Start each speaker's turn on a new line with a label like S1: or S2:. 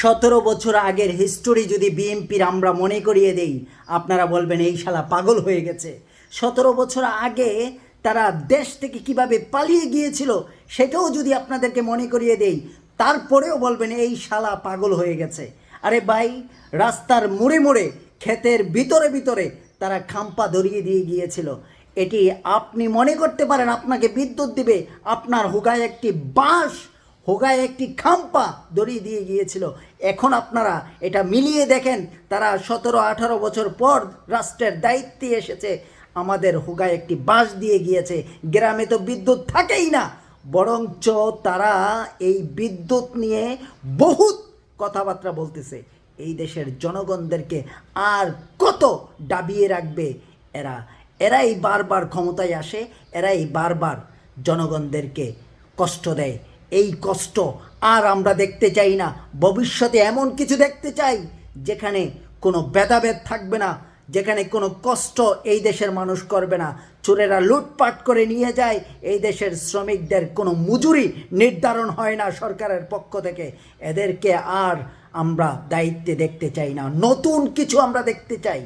S1: 17 বছর আগের হিস্টোরি যদি বিএনপির আমরা মনে করিয়ে দেই, আপনারা বলবেন এই শালা পাগল হয়ে গেছে। 17 বছর আগে তারা দেশ থেকে কিভাবে পালিয়ে গিয়েছিল সেটাও যদি আপনাদেরকে মনে করিয়ে দেই, তারপরেও বলবেন এই শালা পাগল হয়ে গেছে। আরে ভাই, রাস্তার মোড়ে মোড়ে ক্ষেতের ভিতরে ভিতরে তারা খাম্পা ধরিয়ে দিয়ে গিয়েছিল। এটি আপনি মনে করতে পারেন আপনাকে বিদ্যুৎ দিবে, আপনার হুগায় একটি বাঁশ, হোগায় একটি খাম্পা দড়িয়ে দিয়ে গিয়েছিল। এখন আপনারা এটা মিলিয়ে দেখেন, তারা 17-18 বছর পর রাষ্ট্রের দায়িত্বে এসেছে, আমাদের হোগায় একটি বাঁশ দিয়ে গিয়েছে। গ্রামে তো বিদ্যুৎ থাকেই না, বরঞ্চ তারা এই বিদ্যুৎ নিয়ে বহুত কথাবার্তা বলতেছে। এই দেশের জনগণদেরকে আর কত ডাবিয়ে রাখবে এরা? এরাই বারবার ক্ষমতায় আসে, এরাই বারবার জনগণদেরকে কষ্ট দেয়। এই কষ্ট আর আমরা দেখতে চাই না। ভবিষ্যতে এমন কিছু দেখতে চাই যেখানে কোনো ভেদাভেদ থাকবে না, যেখানে কোনো কষ্ট এই দেশের মানুষ করবে না। চোরেরা লুটপাট করে নিয়ে যায়, এই দেশের শ্রমিকদের কোনো মজুরি নির্ধারণ হয় না সরকারের পক্ষ থেকে। এদেরকে আর আমরা দায়িত্বে দেখতে চাই না, নতুন কিছু আমরা দেখতে চাই।